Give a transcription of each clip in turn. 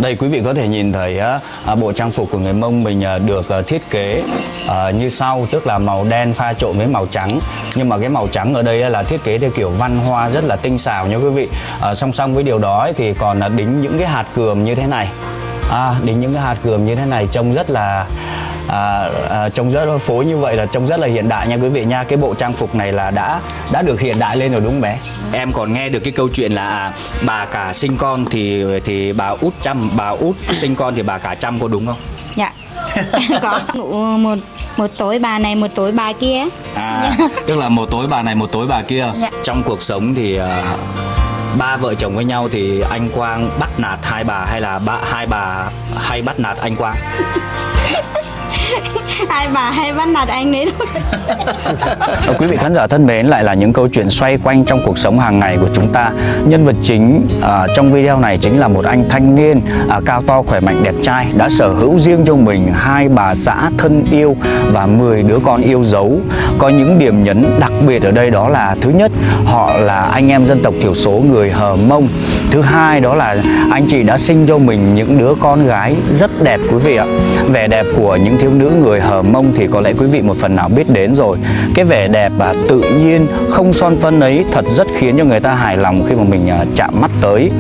Đây quý vị có thể nhìn thấy bộ trang phục của người Mông mình được thiết kế như sau, tức là màu đen pha trộn với màu trắng. Nhưng mà cái màu trắng ở đây là thiết kế theo kiểu văn hoa rất là tinh xảo nha quý vị. Song song với điều đó thì còn đính những cái hạt cườm như thế này. Đính những cái hạt cườm như thế này trông rất là trông rất là phối, như vậy là trông rất là hiện đại nha quý vị nha. Cái bộ trang phục này là đã được hiện đại lên rồi đúng không bé? Em còn nghe được cái câu chuyện là bà cả sinh con thì bà út chăm, bà út sinh con thì bà cả chăm, có đúng không? Dạ. Có ngủ một tối bà này một tối bà kia. Tức là một tối bà này một tối bà kia. Dạ. Trong cuộc sống thì ba vợ chồng với nhau thì anh Quang bắt nạt hai bà hay là hai bà hay bắt nạt anh Quang? Hai bà hay bắt nạt anh đấy thôi. Quý vị khán giả thân mến, lại là những câu chuyện xoay quanh trong cuộc sống hàng ngày của chúng ta. Nhân vật chính trong video này chính là một anh thanh niên cao to khỏe mạnh đẹp trai, đã sở hữu riêng cho mình 2 bà xã thân yêu và 10 đứa con yêu dấu. Có những điểm nhấn đặc biệt ở đây, đó là thứ nhất, họ là anh em dân tộc thiểu số người Hờ Mông. Thứ hai, đó là anh chị đã sinh cho mình những đứa con gái rất đẹp quý vị ạ. Vẻ đẹp của những thiếu nữ người Hờ Mông thì có lẽ quý vị một phần nào biết đến rồi. Cái vẻ đẹp tự nhiên không son phấn ấy thật rất khiến cho người ta hài lòng khi mà mình chạm mắt tới.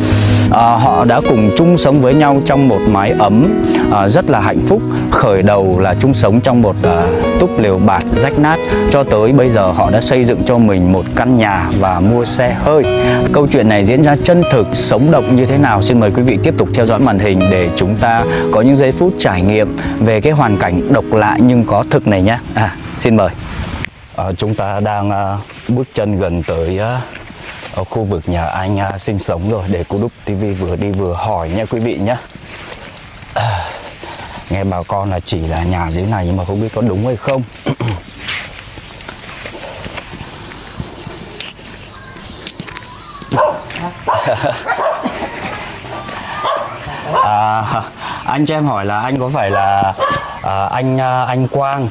Họ đã cùng chung sống với nhau trong một mái ấm rất là hạnh phúc. Khởi đầu là chung sống trong một túp lều bạt rách nát, cho tới bây giờ họ đã xây dựng cho mình một căn nhà và mua xe hơi. Câu chuyện này diễn ra chân thực, sống động như thế nào? Xin mời quý vị tiếp tục theo dõi màn hình để chúng ta có những giây phút trải nghiệm về cái hoàn cảnh độc lạ nhưng có thực này nhé. Xin mời. Chúng ta đang bước chân gần tới ở khu vực nhà anh sinh sống rồi, để Cô Đúc TV vừa đi vừa hỏi nha quý vị nhé. Nghe bà con là chỉ là nhà dưới này nhưng mà không biết có đúng hay không. Anh cho em hỏi là anh có phải là anh Quang,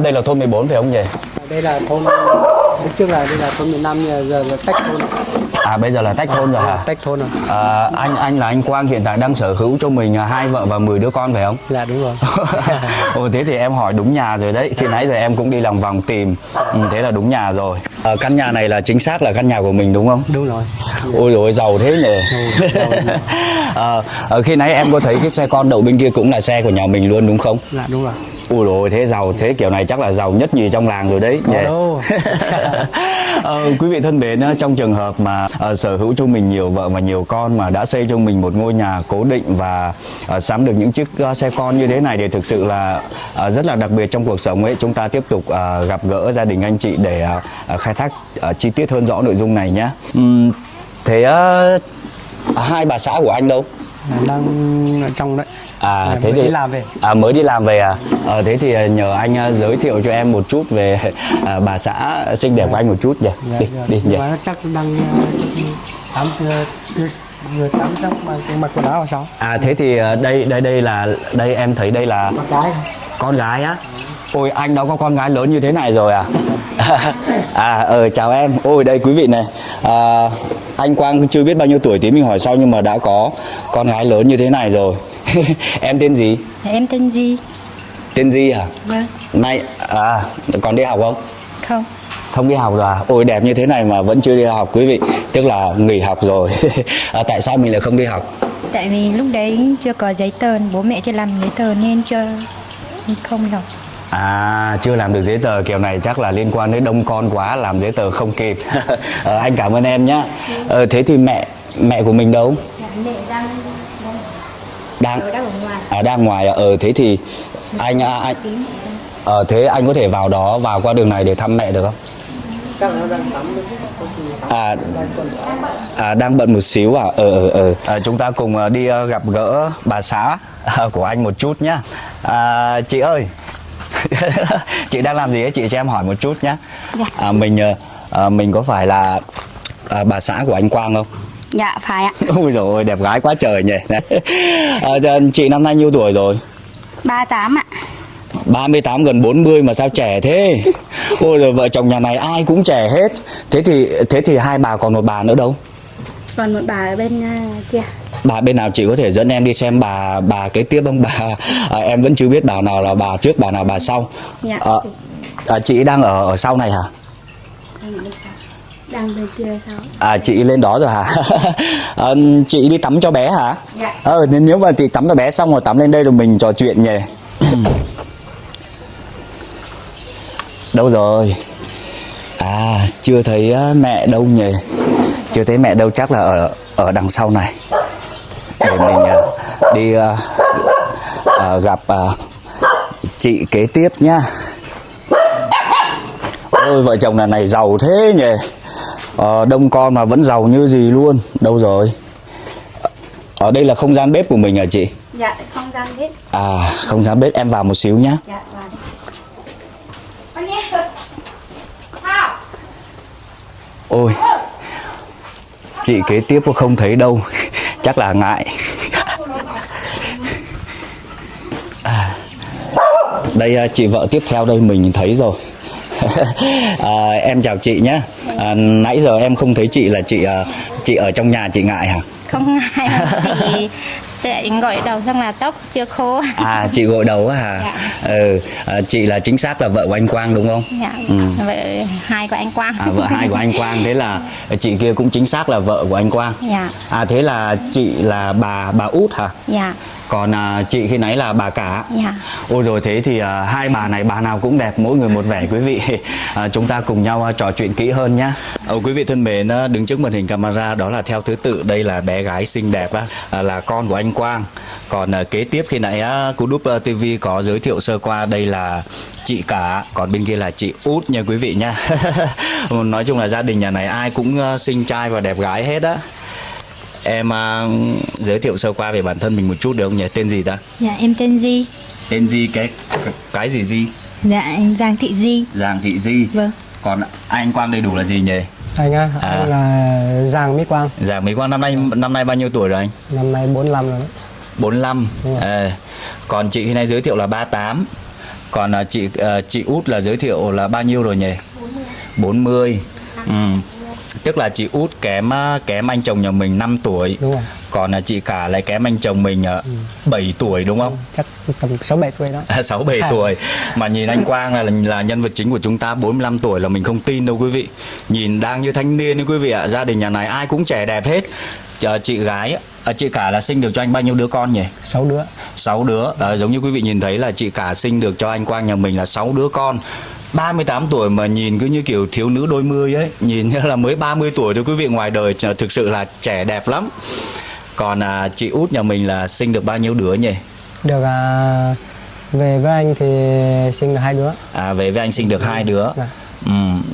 đây là thôn 14 phải không nhỉ? Đây là thôn, lúc trước là đây là thôn 15, giờ là tách thôn. Bây giờ là tách thôn rồi hả? Tách thôn rồi. Anh là anh Quang hiện tại đang sở hữu cho mình 2 vợ và 10 đứa con phải không? Dạ đúng rồi. Thế thì em hỏi đúng nhà rồi đấy. Khi nãy giờ em cũng đi lòng vòng tìm, thế là đúng nhà rồi. Căn nhà này là chính xác là căn nhà của mình đúng không? Đúng rồi. Ôi dồi ôi, giàu thế nhỉ. Khi nãy em có thấy cái xe con đậu bên kia cũng là xe của nhà mình luôn đúng không? Dạ đúng rồi. Ôi dồi ôi, thế giàu, thế kiểu này chắc là giàu nhất nhì trong làng rồi đấy nhỉ. Quý vị thân mến, trong trường hợp mà sở hữu cho mình nhiều vợ và nhiều con mà đã xây cho mình một ngôi nhà cố định và sắm được những chiếc xe con như thế này thì thực sự là rất là đặc biệt trong cuộc sống ấy. Chúng ta tiếp tục gặp gỡ gia đình anh chị để khai thác chi tiết hơn rõ nội dung này nhé. Thế 2 bà xã của anh đâu? Đang ở trong đấy. Thế mới thì đi làm về. Mới đi làm về à? Thế thì nhờ anh giới thiệu cho em một chút về bà xã xinh đẹp của anh một chút nhỉ. Đi nhỉ. Chắc đang tắm trong mặc quần áo sao? Thế thì đây em thấy đây là Con gái. Con gái á? Ôi, anh đã có con gái lớn như thế này rồi à? Chào em. Ôi đây quý vị này, anh Quang chưa biết bao nhiêu tuổi tí mình hỏi sau, nhưng mà đã có con gái lớn như thế này rồi. Em tên gì? Em tên Di. Tên Di hả? Vâng. Nay còn đi học không? Không. Không đi học rồi à? Ôi đẹp như thế này mà vẫn chưa đi học quý vị, tức là nghỉ học rồi. Tại sao mình lại không đi học? Tại vì lúc đấy chưa có giấy tờ, bố mẹ chưa làm giấy tờ nên không học. Chưa làm được giấy tờ, kiểu này chắc là liên quan đến đông con quá, làm giấy tờ không kịp. Anh cảm ơn em nhá. Thế thì mẹ của mình đâu? Mẹ đang ở ngoài. Đang ngoài à? Thế thì anh thế anh có thể vào qua đường này để thăm mẹ được không? Đang bận một xíu à? Chúng ta cùng đi gặp gỡ bà xã của anh một chút nhá. Chị ơi, chị đang làm gì ấy, chị cho em hỏi một chút nhé. Dạ. Mình có phải là bà xã của anh Quang không? Dạ phải ạ. Ôi dồi ôi, đẹp gái quá trời nhỉ. Chị năm nay nhiêu tuổi rồi? 38 ạ. 38 gần 40 mà sao trẻ thế? Ôi rồi, vợ chồng nhà này ai cũng trẻ hết. Thế thì 2 bà, còn một bà nữa đâu? Còn một bà ở bên kia. Bà bên nào chị có thể dẫn em đi xem bà kế tiếp không? Em vẫn chưa biết bà nào là bà trước, bà nào bà sau. Dạ. Chị đang ở sau này hả? Đang bên kia sao? Chị lên đó rồi hả? Chị đi tắm cho bé hả? Dạ. Nếu mà chị tắm cho bé xong rồi tắm lên đây rồi mình trò chuyện nhỉ. Đâu rồi? Chưa thấy mẹ đâu nhỉ? Chưa thấy mẹ đâu, chắc là ở đằng sau này. Để mình đi gặp chị kế tiếp nhá. Ôi vợ chồng lần này giàu thế nhỉ. Đông con mà vẫn giàu như gì luôn. Đâu rồi? Ở đây là không gian bếp của mình hả chị? Dạ, không gian bếp. Không gian bếp, em vào một xíu nhá. Dạ, vào đây. Ôi, chị kế tiếp cũng không thấy đâu. Chắc là ngại. Đây chị vợ tiếp theo đây mình thấy rồi. Em chào chị nhé. Nãy giờ em không thấy chị, là chị ở trong nhà chị ngại hả? Không ngại, chị tại gội đầu xong là tóc chưa khô. Chị gội đầu á hả? Dạ. Chị là chính xác là vợ của anh Quang đúng không? Dạ. Vợ hai của anh Quang. Vợ hai của anh Quang, thế là chị kia cũng chính xác là vợ của anh Quang. Dạ. Thế là chị là bà út hả? Dạ. Còn chị khi nãy là bà cả. Dạ. Ôi rồi, thế thì hai bà này bà nào cũng đẹp, mỗi người một vẻ quý vị. Chúng ta cùng nhau trò chuyện kỹ hơn nhá. Quý vị thân mến, đứng trước màn hình camera đó là theo thứ tự đây là bé gái xinh đẹp là con của anh Quang. Còn kế tiếp khi nãy Cú Đúp TV có giới thiệu sơ qua, đây là chị cả, còn bên kia là chị út nha quý vị nha. Nói chung là gia đình nhà này ai cũng xinh trai và đẹp gái hết á. Em giới thiệu sơ qua về bản thân mình một chút được không nhỉ? Tên gì ta? Dạ, em tên Di. Tên Di, cái gì Di? Dạ, em Giang Thị Di. Giang Thị Di. Vâng. Còn anh Quang đầy đủ là gì nhỉ? Anh anh là Giang Mỹ Quang. Giang Mỹ Quang. Năm nay bao nhiêu tuổi rồi anh? Năm nay 45 rồi. 45. Còn chị khi nay giới thiệu là 38. Còn chị út là giới thiệu là bao nhiêu rồi nhỉ? 40. Tức là chị út kém anh chồng nhà mình 5 tuổi. Đúng rồi. Còn chị cả lại kém anh chồng mình 7 tuổi đúng không? Chắc tầm 6-7 tuổi đó. 6-7 tuổi. Mà nhìn anh Quang là nhân vật chính của chúng ta 45 tuổi là mình không tin đâu quý vị. Nhìn đang như thanh niên đấy quý vị ạ. Gia đình nhà này ai cũng trẻ đẹp hết. Chị cả là sinh được cho anh bao nhiêu đứa con nhỉ? 6 đứa. 6 đứa. Giống như quý vị nhìn thấy là chị cả sinh được cho anh Quang nhà mình là 6 đứa con. 38 tuổi mà nhìn cứ như kiểu thiếu nữ đôi mươi ấy. Nhìn như là mới 30 tuổi thôi quý vị, ngoài đời thực sự là trẻ đẹp lắm. Còn chị út nhà mình là sinh được bao nhiêu đứa nhỉ? Được về với anh thì sinh được 2 đứa. Về với anh sinh được 2 đứa. Dạ.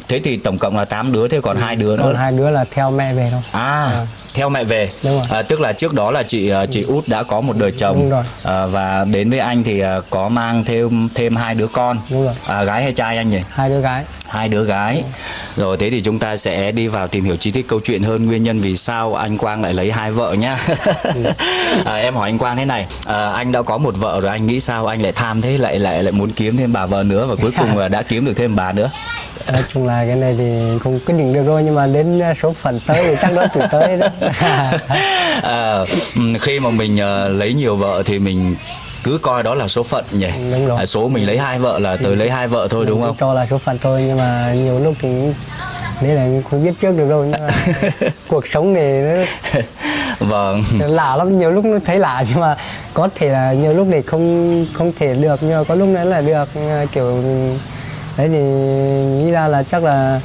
Thế thì tổng cộng là 8 đứa, thế còn 2 đứa nữa. Còn 2 đứa là theo mẹ về thôi. Theo mẹ về. Đúng rồi. Tức là trước đó là chị út đã có một đời chồng. Đúng rồi. Và đến với anh thì có mang thêm 2 đứa con. Đúng rồi. Gái hay trai anh nhỉ? 2 đứa gái. 2 đứa gái. Rồi thế thì chúng ta sẽ đi vào tìm hiểu chi tiết câu chuyện hơn, nguyên nhân vì sao anh Quang lại lấy 2 vợ nhá. Em hỏi anh Quang thế này, anh đã có một vợ rồi, anh nghĩ sao anh lại tham thế, lại muốn kiếm thêm bà vợ nữa và cuối cùng đã kiếm được thêm bà nữa? Nói chung là cái này thì không quyết định được rồi, nhưng mà đến số phận tới thì chắc đó từ tới đó. Khi mà mình lấy nhiều vợ thì mình cứ coi đó là số phận nhỉ. Đúng rồi. Số mình lấy 2 vợ là tới lấy 2 vợ thôi đúng không? Cho là số phận thôi, nhưng mà nhiều lúc thì đấy là không biết trước được rồi, nhưng mà cuộc sống này nó Vâng. lạ lắm, nhiều lúc nó thấy lạ, nhưng mà có thể là nhiều lúc thì không thể được, nhưng mà có lúc nữa là được, kiểu đấy thì nghĩ ra là chắc là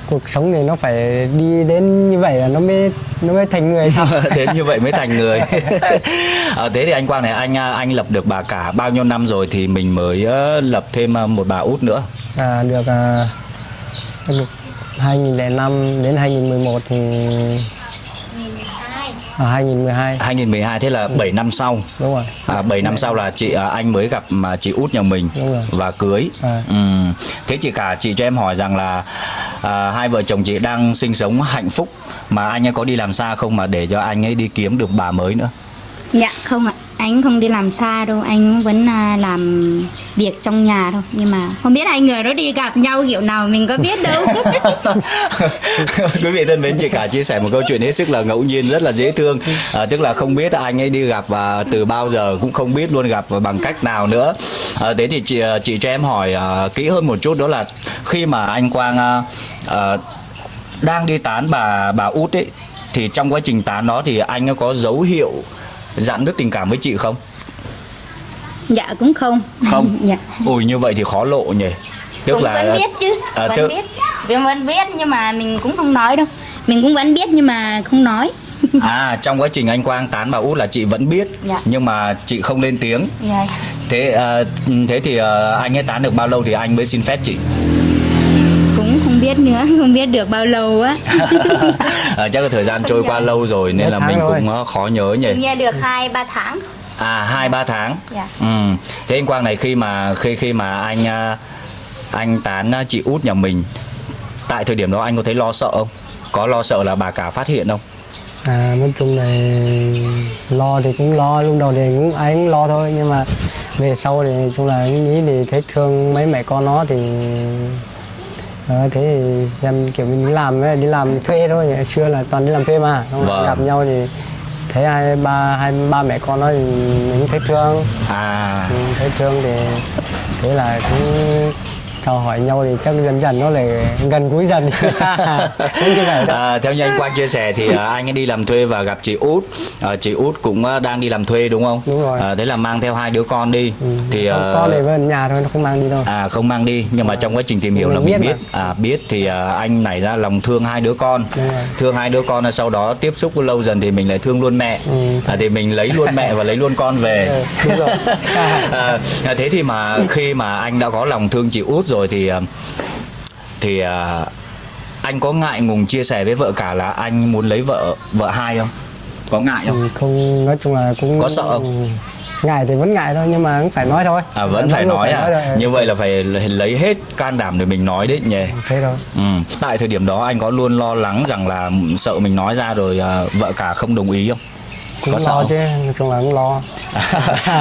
cuộc sống này nó phải đi đến như vậy là nó mới thành người sao? Đến như vậy mới thành người. Thế thì anh Quang này, anh lập được bà cả bao nhiêu năm rồi thì mình mới lập thêm một bà út nữa? Được 2005 đến 2011 thì 2012. Thế là 7 năm sau. Đúng rồi. 7 năm sau là anh mới gặp chị út nhà mình. Đúng rồi. Và cưới. Thế chị cả, chị cho em hỏi rằng là 2 vợ chồng chị đang sinh sống hạnh phúc, mà anh ấy có đi làm xa không mà để cho anh ấy đi kiếm được bà mới nữa? Dạ không ạ. Anh không đi làm xa đâu, anh vẫn làm việc trong nhà thôi. Nhưng mà không biết hai người đó đi gặp nhau kiểu nào mình có biết đâu. Quý vị thân mến, chị cả chia sẻ một câu chuyện hết sức là ngẫu nhiên, rất là dễ thương. Tức là không biết anh ấy đi gặp từ bao giờ, cũng không biết luôn gặp bằng cách nào nữa. Thế thì chị cho em hỏi kỹ hơn một chút, đó là khi mà anh Quang đang đi tán bà Út ấy, thì trong quá trình tán đó thì anh có dấu hiệu rạn nứt tình cảm với chị không? Dạ cũng không. Không. Dạ. Ui, như vậy thì khó lộ nhỉ. Tức Cũng là vẫn biết chứ, vẫn biết. Vì vẫn biết nhưng mà mình cũng không nói đâu. Mình cũng vẫn biết nhưng mà không nói. trong quá trình anh Quang tán bà Út là chị vẫn biết, Dạ. nhưng mà chị không lên tiếng. Dạ. Thế thì anh ấy tán được bao lâu thì anh mới xin phép chị? Cũng không biết nữa, không biết được bao lâu á. Chắc là thời gian trôi qua lâu rồi nên là mình cũng khó nhớ nhỉ. Nghe được 2-3 tháng. 2-3 tháng. Dạ. Thế anh Quang này, khi mà anh tán chị Út nhà mình, tại thời điểm đó anh có thấy lo sợ không? Có lo sợ là bà cả phát hiện không? Nói chung là lo thì cũng lo, lúc đầu thì cũng ai cũng lo thôi, nhưng mà về sau thì chung là nghĩ thì thấy thương mấy mẹ con nó thì thế thì em kiểu mình đi làm thuê thôi, ngày xưa là toàn đi làm thuê mà, xong gặp nhau thì thấy hai ba mẹ con nó thì mình cũng thấy thương. Thấy thương thì thế là cũng chào hỏi nhau thì chắc dần dần nó lại gần gũi dần. Theo như anh Quang chia sẻ thì anh ấy đi làm thuê và gặp chị Út. Chị Út cũng đang đi làm thuê đúng không? Đúng rồi. Thế là mang theo 2 đứa con đi. Thì con để bên nhà thôi, nó không mang đi đâu. Không mang đi, nhưng mà trong quá trình tìm hiểu là mình biết. Biết thì anh nảy ra lòng thương 2 đứa con. Thương 2 đứa con, sau đó tiếp xúc lâu dần thì mình lại thương luôn mẹ. Thì mình lấy luôn mẹ và lấy luôn con về. Đúng rồi. Thế thì mà khi mà anh đã có lòng thương chị Út rồi thì anh có ngại ngùng chia sẻ với vợ cả là anh muốn lấy vợ hai không? Có ngại không? Không, nói chung là cũng có sợ không? Ngại thì vẫn ngại thôi, nhưng mà cũng phải nói thôi. Vẫn phải nói như vậy là phải lấy hết can đảm để mình nói đấy nhỉ. Thế thôi. Tại thời điểm đó anh có luôn lo lắng rằng là sợ mình nói ra rồi vợ cả không đồng ý không? Cũng có lo sợ chứ, nói chung là cũng lo.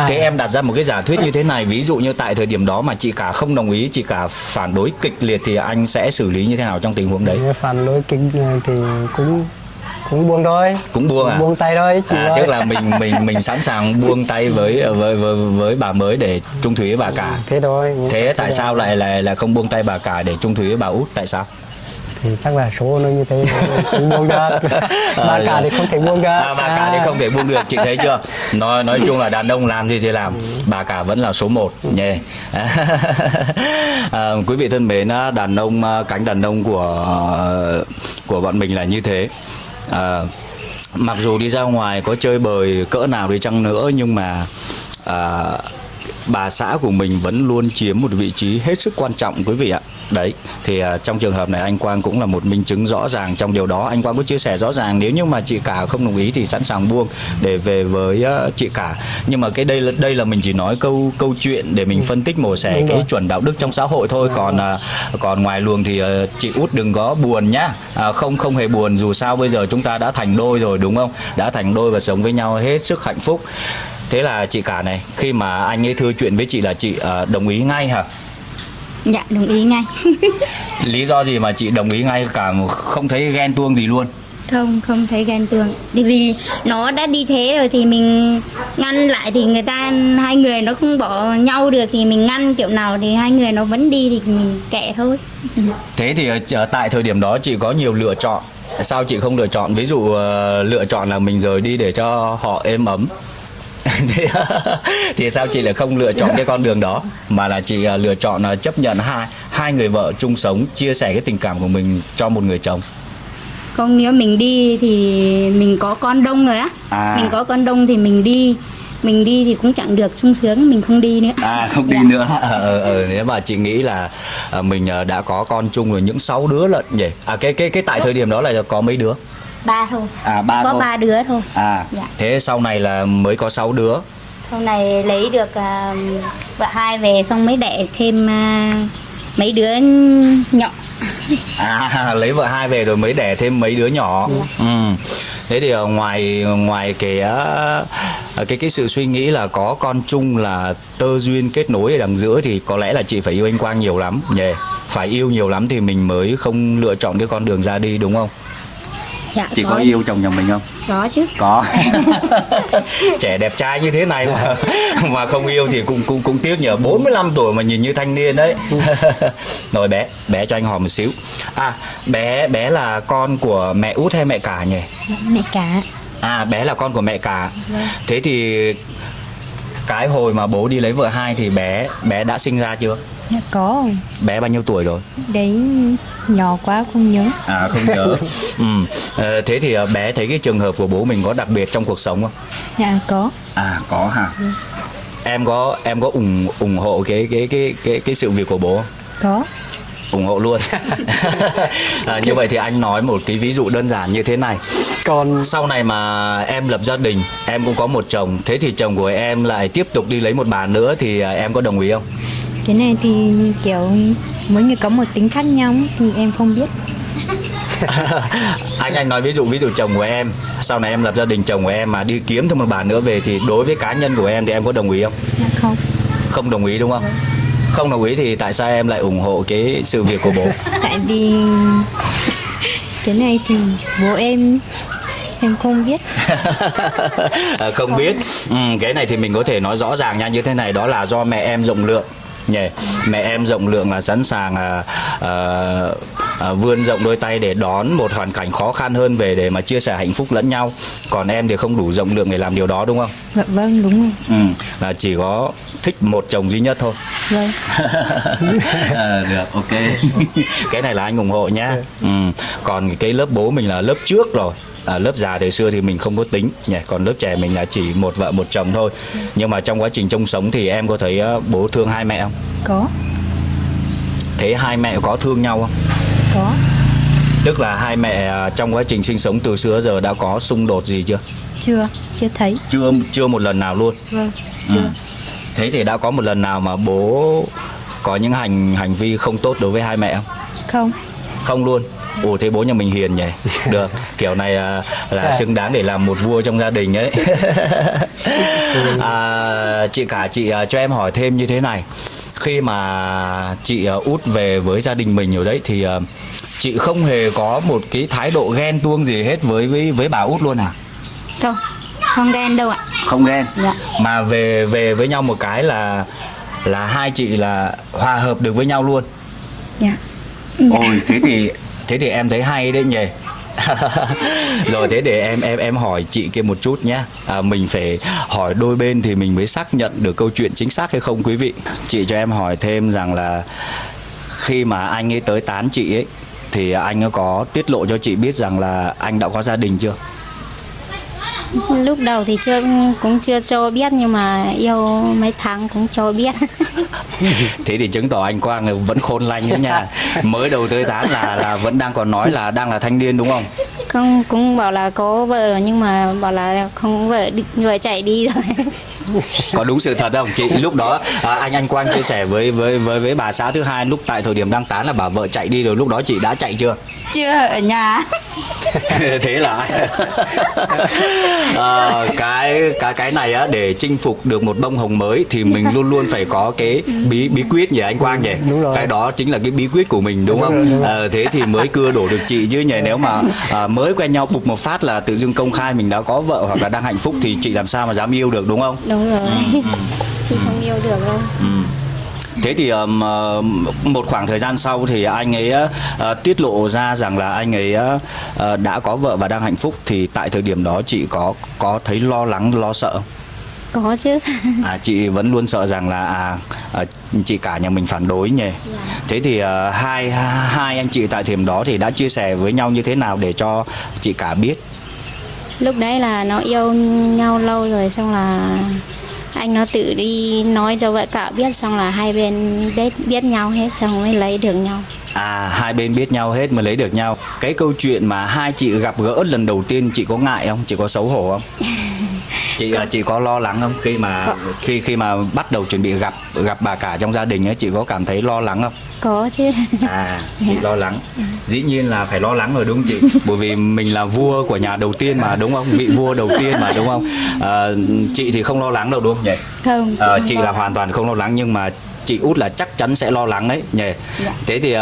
Thế em đặt ra một cái giả thuyết như thế này, ví dụ như tại thời điểm đó mà chị cả không đồng ý, chị cả phản đối kịch liệt thì anh sẽ xử lý như thế nào trong tình huống đấy? Phản đối kịch thì cũng buông thôi. Cũng buông buông tay thôi chị ơi. Tức là mình sẵn sàng buông tay với bà mới để chung thủy với bà cả. Thế thôi. Thế tại sao lại không buông tay bà cả để chung thủy với bà Út, tại sao? Thì chắc là số nó như thế không buông được. Bà cả thì không thể buông được. Bà cả thì không thể buông được, chị thấy chưa? Nói chung là đàn ông làm gì thì làm, bà cả vẫn là số 1 nhé. Quý vị thân mến, đàn ông, cánh đàn ông của bọn mình là như thế. Mặc dù đi ra ngoài có chơi bời cỡ nào đi chăng nữa, nhưng mà bà xã của mình vẫn luôn chiếm một vị trí hết sức quan trọng, quý vị ạ. Đấy, thì trong trường hợp này anh Quang cũng là một minh chứng rõ ràng trong điều đó. Anh Quang có chia sẻ rõ ràng nếu như mà chị cả không đồng ý thì sẵn sàng buông để về với chị cả. Nhưng mà cái đây là mình chỉ nói câu chuyện để mình phân tích mổ xẻ cái chuẩn đạo đức trong xã hội thôi. Còn ngoài luồng thì chị Út đừng có buồn nhá. Không hề buồn, dù sao bây giờ chúng ta đã thành đôi rồi đúng không? Đã thành đôi và sống với nhau hết sức hạnh phúc. Thế là chị cả này, khi mà anh ấy thưa chuyện với chị là chị đồng ý ngay hả? Dạ, đồng ý ngay. Lý do gì mà chị đồng ý ngay, cả không thấy ghen tuông gì luôn? Không thấy ghen tuông. Vì nó đã đi thế rồi thì mình ngăn lại thì hai người nó không bỏ nhau được, thì mình ngăn kiểu nào thì hai người nó vẫn đi thì mình kệ thôi. Thế thì tại thời điểm đó chị có nhiều lựa chọn, sao chị không lựa chọn ví dụ lựa chọn là mình rời đi để cho họ êm ấm? Thì sao chị lại không lựa chọn cái con đường đó, mà là chị lựa chọn chấp nhận hai người vợ chung sống, chia sẻ cái tình cảm của mình cho một người chồng? Không, nếu mình đi thì mình có con đông rồi á. Mình có con đông thì mình đi thì cũng chẳng được sung sướng, mình không đi nữa. Không đi nữa. Nếu mà chị nghĩ là mình đã có con chung rồi, những 6 đứa lận nhỉ? Cái tại thời điểm đó là có mấy đứa? 3 thôi. Có 3 đứa thôi. Dạ. Thế sau này là mới có 6 đứa. Sau này lấy được vợ hai về xong mới đẻ thêm mấy đứa nhỏ. Lấy vợ hai về rồi mới đẻ thêm mấy đứa nhỏ. Thế thì ngoài cái cái sự suy nghĩ là có con chung là tơ duyên kết nối ở đằng giữa thì có lẽ là chị phải yêu anh Quang nhiều lắm nhỉ. Phải yêu nhiều lắm thì mình mới không lựa chọn cái con đường ra đi đúng không? Dạ, Chị có yêu chồng nhà mình không? Có chứ. Có. Trẻ đẹp trai như thế này mà không yêu thì cũng tiếc nhờ. 45 tuổi mà nhìn như thanh niên đấy. Rồi bé cho anh hỏi một xíu. Bé là con của mẹ út hay mẹ cả nhỉ? Mẹ cả. Bé là con của mẹ cả. Thế thì cái hồi mà bố đi lấy vợ hai thì bé đã sinh ra chưa? Dạ có. Bé bao nhiêu tuổi rồi? Đấy nhỏ quá không nhớ. Không nhớ. Thế thì bé thấy cái trường hợp của bố mình có đặc biệt trong cuộc sống không? Dạ có. Có hả? Em có ủng hộ cái sự việc của bố không? Có. Ủng hộ luôn. Như vậy thì anh nói một cái ví dụ đơn giản như thế này. Còn Sau này mà em lập gia đình, em cũng có một chồng, thế thì chồng của em lại tiếp tục đi lấy một bà nữa thì em có đồng ý không? Cái này thì kiểu mỗi người có một tính khác nhau thì em không biết. Anh nói ví dụ chồng của em, sau này em lập gia đình, chồng của em mà đi kiếm thêm một bà nữa về thì đối với cá nhân của em thì em có đồng ý không? Dạ không. Không đồng ý đúng không? Không đồng ý thì tại sao em lại ủng hộ cái sự việc của bố? Tại vì cái này thì bố em không biết. Không biết. Cái này thì mình có thể nói rõ ràng nha, như thế này, đó là do mẹ em rộng lượng nhỉ. Mẹ em rộng lượng là sẵn sàng vươn rộng đôi tay để đón một hoàn cảnh khó khăn hơn về để mà chia sẻ hạnh phúc lẫn nhau. Còn em thì không đủ rộng lượng để làm điều đó đúng không? Dạ vâng đúng rồi. Là chỉ có thích một chồng duy nhất thôi. Vâng. Được, ok. Cái này là anh ủng hộ nhá. Còn cái lớp bố mình là lớp trước rồi. Lớp già thời xưa thì mình không có tính nhỉ. Còn lớp trẻ mình là chỉ một vợ một chồng thôi. Nhưng mà trong quá trình chung sống thì em có thấy bố thương hai mẹ không? Có. Thế hai mẹ có thương nhau không? Có. Tức là hai mẹ trong quá trình sinh sống từ xưa giờ đã có xung đột gì chưa? Chưa thấy. Chưa một lần nào luôn. Vâng, chưa. Thế thì đã có một lần nào mà bố có những hành vi không tốt đối với hai mẹ không? Không. Không luôn. Thế bố nhà mình hiền nhỉ. Được, kiểu này là xứng đáng để làm một vua trong gia đình ấy. Chị cho em hỏi thêm như thế này. Khi mà chị út về với gia đình mình rồi đấy thì chị không hề có một cái thái độ ghen tuông gì hết với bà út luôn à? Không ghen đâu ạ. Không ghen. Dạ. Mà về với nhau một cái là hai chị là hòa hợp được với nhau luôn. Dạ. Ôi thế thì em thấy hay đấy nhỉ. Rồi thế để em hỏi chị kia một chút nhé. Mình phải hỏi đôi bên thì mình mới xác nhận được câu chuyện chính xác hay không quý vị. Chị cho em hỏi thêm rằng là khi mà anh ấy tới tán chị ấy thì anh ấy có tiết lộ cho chị biết rằng là anh đã có gia đình chưa? Lúc đầu thì cũng chưa cho biết, nhưng mà yêu mấy tháng cũng cho biết. Thế thì chứng tỏ anh Quang vẫn khôn lanh đấy nha. Mới đầu tới tán là vẫn đang còn nói là đang là thanh niên đúng không? Không, cũng bảo là có vợ nhưng mà bảo là không vợ, vợ chạy đi rồi. Có đúng sự thật không chị? Lúc đó anh Quang chia sẻ với bà xã thứ hai lúc tại thời điểm đang tán là bà vợ chạy đi rồi, lúc đó chị đã chạy chưa? Chưa, ở nhà. Thế là cái này á, để chinh phục được một bông hồng mới thì mình luôn luôn phải có cái bí quyết nhỉ anh Quang nhỉ? Đúng rồi. Cái đó chính là cái bí quyết của mình đúng không? Đúng rồi. Thế thì mới cưa đổ được chị chứ nhỉ. Nếu mà mới quen nhau bụp một phát là tự dưng công khai mình đã có vợ hoặc là đang hạnh phúc thì chị làm sao mà dám yêu được đúng không? Đúng rồi. Chị không yêu được đâu. Thế thì một khoảng thời gian sau thì anh ấy tiết lộ ra rằng là anh ấy đã có vợ và đang hạnh phúc, thì tại thời điểm đó chị có thấy lo lắng, lo sợ không? Có chứ. Chị vẫn luôn sợ rằng là chị cả nhà mình phản đối nhỉ. Thế thì hai anh chị tại thời điểm đó thì đã chia sẻ với nhau như thế nào để cho chị cả biết? Lúc đấy là nó yêu nhau lâu rồi, xong là anh nó tự đi nói cho vợ cả biết, xong là hai bên biết nhau hết, xong mới lấy được nhau. Hai bên biết nhau hết mới lấy được nhau. Cái câu chuyện mà hai chị gặp gỡ lần đầu tiên chị có ngại không? Chị có xấu hổ không? Chị có lo lắng không khi mà bắt đầu chuẩn bị gặp bà cả trong gia đình ấy, chị có cảm thấy lo lắng không? Có chứ. Chị lo lắng. Dĩ nhiên là phải lo lắng rồi đúng không chị? Bởi vì mình là vua của nhà đầu tiên mà đúng không? Vị vua đầu tiên mà đúng không? Chị thì không lo lắng đâu đúng không nhỉ? Không, chị là hoàn toàn không lo lắng, nhưng mà chị út là chắc chắn sẽ lo lắng đấy nhỉ. Thế thì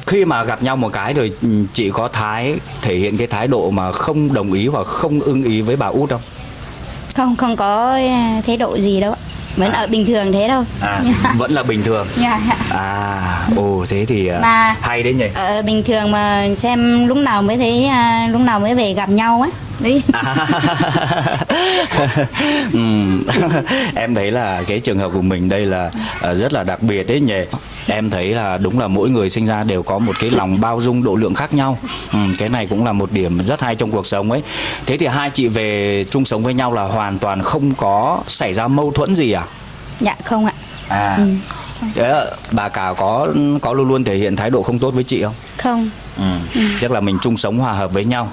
khi mà gặp nhau một cái rồi chị có thể hiện cái thái độ mà không đồng ý hoặc không ưng ý với bà út không? không có thái độ gì đâu, vẫn ở bình thường thế đâu. Vẫn là bình thường. Thế thì mà hay đấy nhỉ. Ở bình thường mà xem lúc nào mới thấy lúc nào mới về gặp nhau á đấy. Em thấy là cái trường hợp của mình đây là rất là đặc biệt đấy nhỉ. Em thấy là đúng là mỗi người sinh ra đều có một cái lòng bao dung độ lượng khác nhau. Cái này cũng là một điểm rất hay trong cuộc sống ấy. Thế thì hai chị về chung sống với nhau là hoàn toàn không có xảy ra mâu thuẫn gì à? Dạ không ạ. Thế bà cả có luôn luôn thể hiện thái độ không tốt với chị không? Không. Tức là mình chung sống hòa hợp với nhau.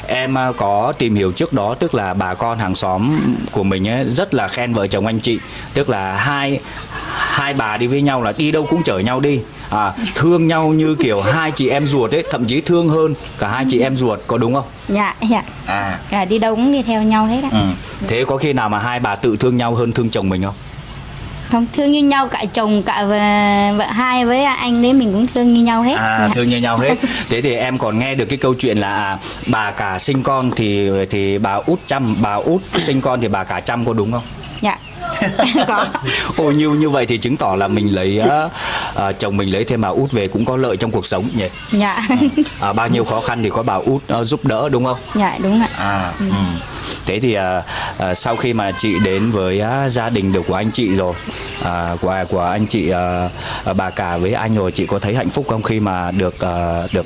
Em có tìm hiểu trước đó, tức là bà con hàng xóm của mình ấy rất là khen vợ chồng anh chị, tức là hai bà đi với nhau là đi đâu cũng chở nhau đi, thương nhau như kiểu hai chị em ruột ấy, thậm chí thương hơn cả hai chị em ruột, có đúng không? Dạ. Đi đâu cũng đi theo nhau hết á. Thế có khi nào mà hai bà tự thương nhau hơn thương chồng mình không? Không, thương như nhau, cả chồng cả vợ hai với anh đấy mình cũng thương như nhau hết. Thương như nhau hết. Thế thì em còn nghe được cái câu chuyện là bà cả sinh con thì bà út chăm, bà út sinh con thì bà cả chăm, có đúng không? Dạ. Có. Như vậy thì chứng tỏ là mình lấy chồng mình lấy thêm bà út về cũng có lợi trong cuộc sống nhỉ? Dạ. Bao nhiêu khó khăn thì có bà út giúp đỡ đúng không? Dạ đúng ạ. Thế thì sau khi mà chị đến với gia đình được của anh chị rồi, của anh chị bà cả với anh rồi, chị có thấy hạnh phúc không khi mà được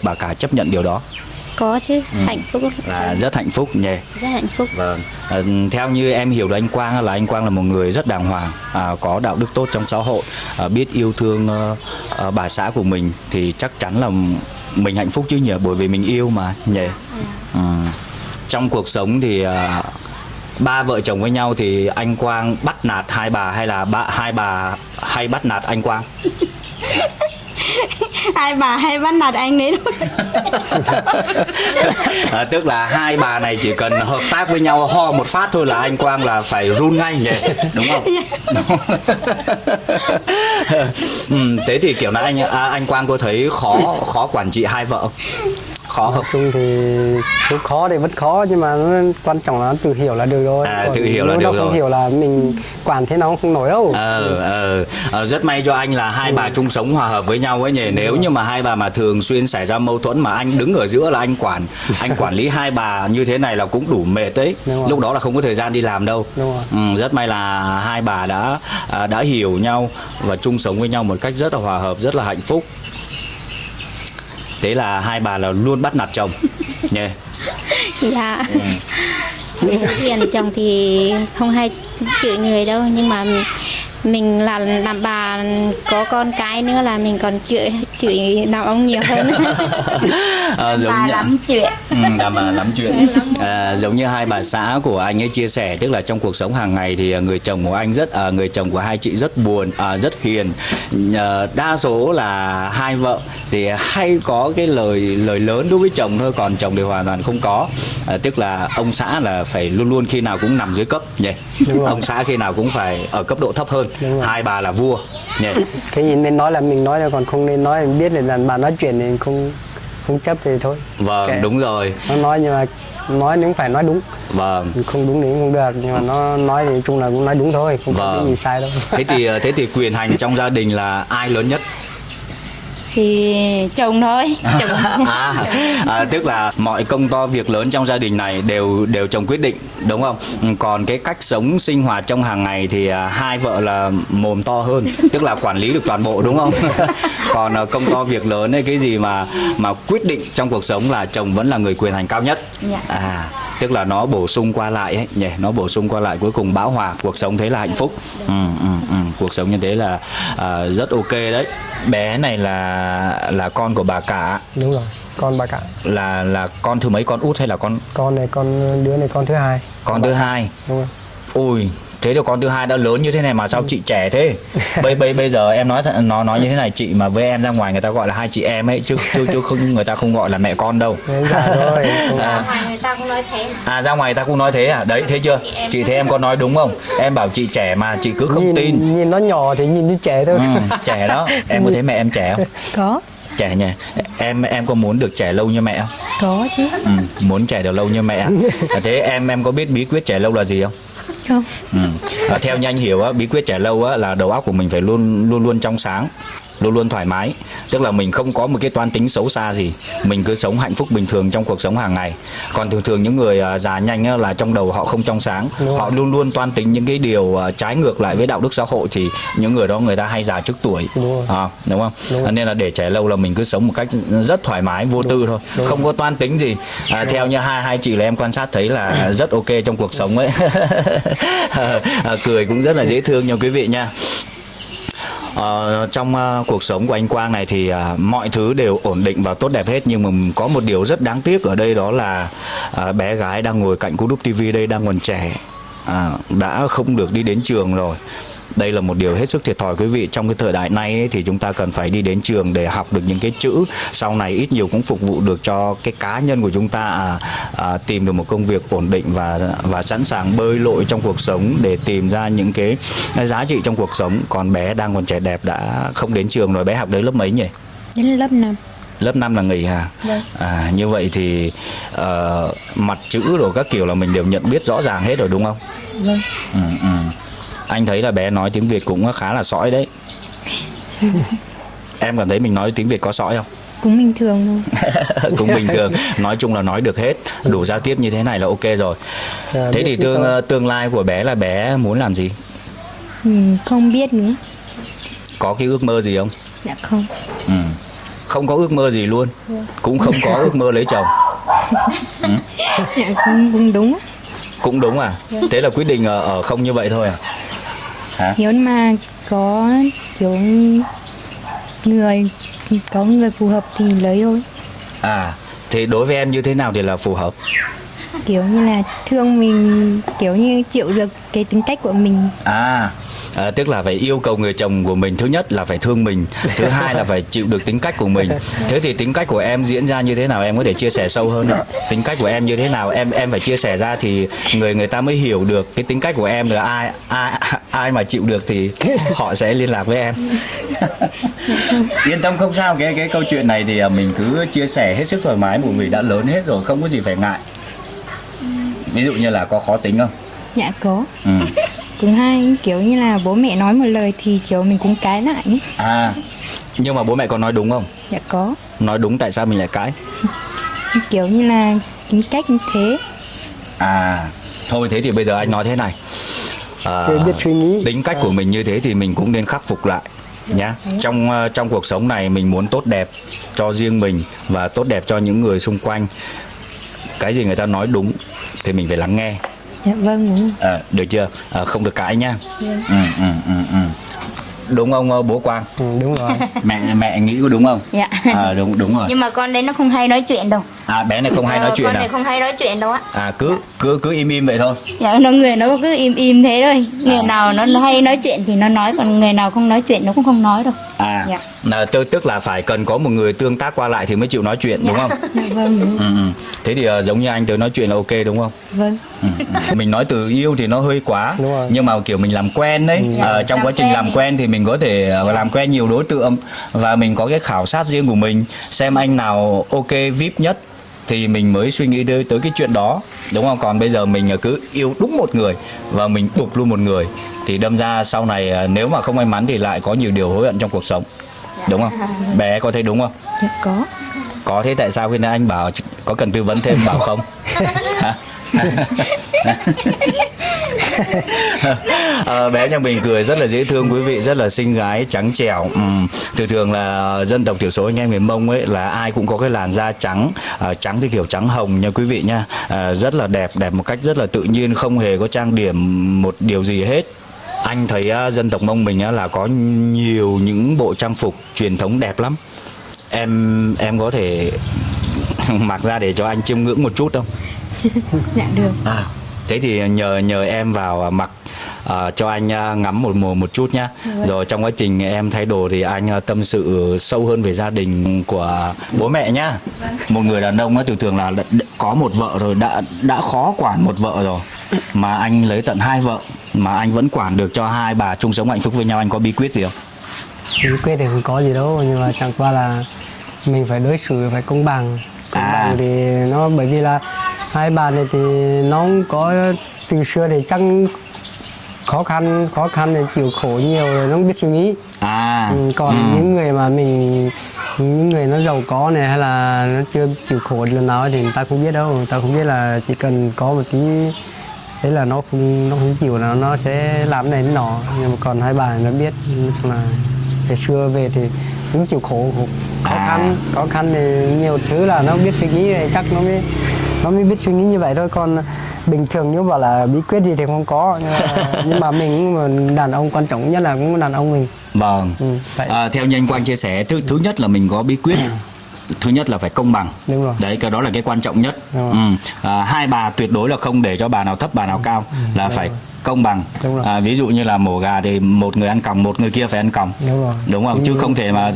bà cả chấp nhận điều đó? Có chứ, hạnh phúc. Rất hạnh phúc nhỉ. Rất hạnh phúc. Vâng. Theo như em hiểu được anh Quang là một người rất đàng hoàng, có đạo đức tốt trong xã hội, biết yêu thương bà xã của mình, thì chắc chắn là mình hạnh phúc chứ nhỉ, bởi vì mình yêu mà nhỉ. Trong cuộc sống thì ba vợ chồng với nhau thì anh Quang bắt nạt hai bà hay là hai bà hay bắt nạt anh Quang? Hai bà hay bắt nạt anh đấy. Tức là hai bà này chỉ cần hợp tác với nhau ho một phát thôi là anh Quang là phải run ngay nhỉ, đúng không? Thế thì kiểu là anh Quang có thấy khó quản trị hai vợ không? Khó không? Chung thì cũng khó thì vẫn khó, nhưng mà quan trọng là tự hiểu là được rồi. Tự hiểu là được rồi. Không hiểu là mình quản thế nào không nổi đâu. Rất may cho anh là hai bà chung sống hòa hợp với nhau ấy nhỉ. Nếu như mà hai bà mà thường xuyên xảy ra mâu thuẫn mà anh đứng ở giữa là anh quản lý hai bà như thế này là cũng đủ mệt đấy. Lúc đó là không có thời gian đi làm đâu. Rất may là hai bà đã hiểu nhau và chung sống với nhau một cách rất là hòa hợp, rất là hạnh phúc. Thế là hai bà là luôn bắt nạt chồng nhỉ? Dạ. Hiền chồng thì không hay chửi người đâu, nhưng mà mình làm bà có con cái nữa là mình còn chửi đàn ông nhiều hơn. Bà lắm chuyện. Lắm chuyện. Giống như hai bà xã của anh ấy chia sẻ, tức là trong cuộc sống hàng ngày thì người chồng của anh người chồng của hai chị rất buồn, rất hiền. Đa số là hai vợ thì hay có cái lời lớn đối với chồng thôi, còn chồng thì hoàn toàn không có. Tức là ông xã là phải luôn luôn khi nào cũng nằm dưới cấp nhỉ. Ông xã khi nào cũng phải ở cấp độ thấp hơn. Hai bà là vua nhỉ. Cái gì nên nói là mình nói, còn không nên nói, mình biết là bà nói chuyện thì không chấp thì thôi. Vâng, đúng rồi. Nó nói nhưng mà nói nếu phải nói đúng. Vâng. Không đúng thì không được, nhưng mà nó nói thì chung là cũng nói đúng thôi, không có cái gì sai đâu. Thế thì quyền hành trong gia đình là ai lớn nhất? Thì chồng thôi. Tức là mọi công to việc lớn trong gia đình này đều chồng quyết định, đúng không? Còn cái cách sống sinh hoạt trong hàng ngày thì hai vợ là mồm to hơn, tức là quản lý được toàn bộ, đúng không? Còn công to việc lớn ấy, cái gì mà quyết định trong cuộc sống là chồng vẫn là người quyền hành cao nhất. Tức là nó bổ sung qua lại ấy nhỉ, nó bổ sung qua lại, cuối cùng bão hòa, cuộc sống thế là hạnh phúc. Cuộc sống như thế là rất ok đấy. Bé này là con của bà cả. Đúng rồi, con bà cả. Là con thứ mấy, con út hay là Con này đứa này con thứ hai. con thứ hai? Đúng rồi. Ui, thế thì con thứ hai đã lớn như thế này mà sao chị trẻ thế? Bây giờ em nói như thế này, chị mà với em ra ngoài người ta gọi là hai chị em ấy, chứ không, người ta không gọi là mẹ con đâu. Dạ rồi. Người ta cũng nói thế. À, ra ngoài ta cũng nói thế à? Đấy, thấy chưa? Chị thấy em có nói đúng không? Em bảo chị trẻ mà chị cứ không tin. Nhìn nó nhỏ thì nhìn như trẻ thôi. Trẻ đó. Em có thấy mẹ em trẻ không? Có. Trẻ nhỉ? Em có muốn được trẻ lâu như mẹ không? Có chứ. Muốn trẻ được lâu như mẹ. Thế em có biết bí quyết trẻ lâu là gì không? Không. Theo như anh hiểu á, bí quyết trẻ lâu á là đầu óc của mình phải luôn trong sáng, luôn thoải mái. Tức là mình không có một cái toan tính xấu xa gì, mình cứ sống hạnh phúc bình thường trong cuộc sống hàng ngày. Còn thường những người già nhanh á, là trong đầu họ không trong sáng, họ luôn toan tính những cái điều trái ngược lại với đạo đức xã hội, thì những người đó người ta hay già trước tuổi. Đúng không? Nên là để trẻ lâu là mình cứ sống một cách rất thoải mái, vô tư thôi, không có toan tính gì. Theo như hai chị là em quan sát thấy là rất ok trong cuộc sống ấy. Cười cũng rất là dễ thương nha quý vị nha. Trong cuộc sống của anh Quang này thì mọi thứ đều ổn định và tốt đẹp hết, nhưng mà có một điều rất đáng tiếc ở đây, đó là bé gái đang ngồi cạnh Cú Đúc TV đây đang còn trẻ, đã không được đi đến trường rồi. Đây là một điều hết sức thiệt thòi quý vị. Trong cái thời đại này ấy, thì chúng ta cần phải đi đến trường để học được những cái chữ sau này ít nhiều cũng phục vụ được cho cái cá nhân của chúng ta tìm được một công việc ổn định và sẵn sàng bơi lội trong cuộc sống để tìm ra những cái giá trị trong cuộc sống. Còn bé đang còn trẻ đẹp đã không đến trường rồi. Bé học đến lớp mấy nhỉ? Đến lớp 5. Lớp 5 là nghỉ hả? Vâng. Như vậy thì mặt chữ rồi các kiểu là mình đều nhận biết rõ ràng hết rồi đúng không? Vâng. Anh thấy là bé nói tiếng Việt cũng khá là sõi đấy. Em cảm thấy mình nói tiếng Việt có sõi không? Cũng bình thường thôi. Cũng bình thường. Nói chung là nói được hết. Đủ giao tiếp như thế này là ok rồi. Thế thì tương lai của bé là bé muốn làm gì? Không biết nữa. Có cái ước mơ gì không? Dạ không. Không có ước mơ gì luôn. Cũng không có ước mơ lấy chồng. Dạ cũng đúng. Cũng đúng à? Thế là quyết định ở không như vậy thôi à? Hả? Nếu mà có kiểu có người phù hợp thì lấy thôi. Thì đối với em như thế nào thì là phù hợp? Kiểu như là thương mình, kiểu như chịu được cái tính cách của mình. Tức là phải yêu cầu người chồng của mình, thứ nhất là phải thương mình, thứ hai là phải chịu được tính cách của mình. Thế thì tính cách của em diễn ra như thế nào, em có thể chia sẻ sâu hơn không? Tính cách của em như thế nào, em phải chia sẻ ra thì người ta mới hiểu được cái tính cách của em, là ai mà chịu được thì họ sẽ liên lạc với em. Yên tâm không sao, cái câu chuyện này thì mình cứ chia sẻ hết sức thoải mái, bởi vì đã lớn hết rồi, không có gì phải ngại. Ví dụ như là có khó tính không? Dạ có. Cũng hay, kiểu như là bố mẹ nói một lời thì kiểu mình cũng cãi lại ấy. Nhưng mà bố mẹ có nói đúng không? Dạ có. Nói đúng, tại sao mình lại cãi? Kiểu như là tính cách như thế. Thôi thế thì bây giờ anh nói thế này, biết suy nghĩ. tính cách của mình như thế thì mình cũng nên khắc phục lại nhá. Trong cuộc sống này mình muốn tốt đẹp cho riêng mình và tốt đẹp cho những người xung quanh. Cái gì người ta nói đúng thì mình phải lắng nghe. Dạ vâng, đúng. Được chưa? Không được cãi nhá. Đúng không bố Quang? Đúng rồi. Mẹ nghĩ có đúng không? Dạ. Đúng rồi. Nhưng mà con đấy nó không hay nói chuyện đâu. Bé này không hay nói chuyện con này không hay nói chuyện đâu á. Cứ im vậy thôi. Dạ, người nó cứ im thế thôi. Người nào nó hay nói chuyện thì nó nói, còn người nào không nói chuyện nó cũng không nói đâu. Tức là phải cần có một người tương tác qua lại thì mới chịu nói chuyện, đúng không? Dạ vâng, đúng. Thế thì giống như anh tới nói chuyện là ok đúng không? Vâng. Mình nói từ yêu thì nó hơi quá, nhưng mà kiểu mình làm quen đấy. Trong quá trình làm quen thì mình có thể làm quen nhiều đối tượng và mình có cái khảo sát riêng của mình, xem anh nào ok VIP nhất thì mình mới suy nghĩ tới cái chuyện đó, đúng không? Còn bây giờ mình cứ yêu đúng một người và mình đục luôn một người thì đâm ra sau này nếu mà không may mắn thì lại có nhiều điều hối hận trong cuộc sống, đúng không? Bé có thấy đúng không? Dạ có. Có. Thế tại sao khi nãy anh bảo có cần tư vấn thêm bảo không? Hả? Bé nhà mình cười rất là dễ thương quý vị, rất là xinh gái trắng trẻo. Thường là dân tộc thiểu số anh em người Mông ấy là ai cũng có cái làn da trắng, trắng thì kiểu trắng hồng nha quý vị nha. Rất là đẹp một cách rất là tự nhiên, không hề có trang điểm một điều gì hết. Anh thấy dân tộc Mông mình là có nhiều những bộ trang phục truyền thống đẹp lắm. Em có thể mặc ra để cho anh chiêm ngưỡng một chút không? Dạ được. Thế thì nhờ em vào mặc cho anh ngắm một chút nhá. Rồi trong quá trình em thay đồ thì anh tâm sự sâu hơn về gia đình của bố mẹ nhá. Một người đàn ông thường là có một vợ rồi, đã khó quản một vợ rồi, mà anh lấy tận 2 vợ mà anh vẫn quản được cho hai bà chung sống hạnh phúc với nhau. Anh có bí quyết gì không? Bí quyết thì không có gì đâu, nhưng mà chẳng qua là mình phải đối xử phải công bằng. Bằng thì nó bởi vì là hai bà này thì nó cũng có từ xưa thì chắc khó khăn thì chịu khổ nhiều rồi nó không biết suy nghĩ. Còn những người mà những người nó giàu có này hay là nó chưa chịu khổ lần nào thì người ta không biết đâu. Người ta không biết là chỉ cần có một tí thế là nó không chịu, là nó sẽ làm cái này cái nọ. Nhưng mà còn hai bà nó biết, là ngày xưa về thì cũng chịu khổ khó khăn thì nhiều thứ là nó biết suy nghĩ thì chắc nó mới biết suy nghĩ như vậy thôi. Còn bình thường nếu bảo là bí quyết gì thì không có, nhưng mà mình cũng đàn ông, quan trọng nhất là cũng đàn ông mình. Vâng. Theo như anh Quang chia sẻ, thứ nhất là mình có bí quyết. Thứ nhất là phải công bằng. Đúng rồi. Đấy, cái đó là cái quan trọng nhất. Hai bà tuyệt đối là không để cho bà nào thấp bà nào cao, là phải công bằng. Ví dụ như là mổ gà thì một người ăn còng, một người kia phải ăn còng. Đúng không? Chứ không thể mà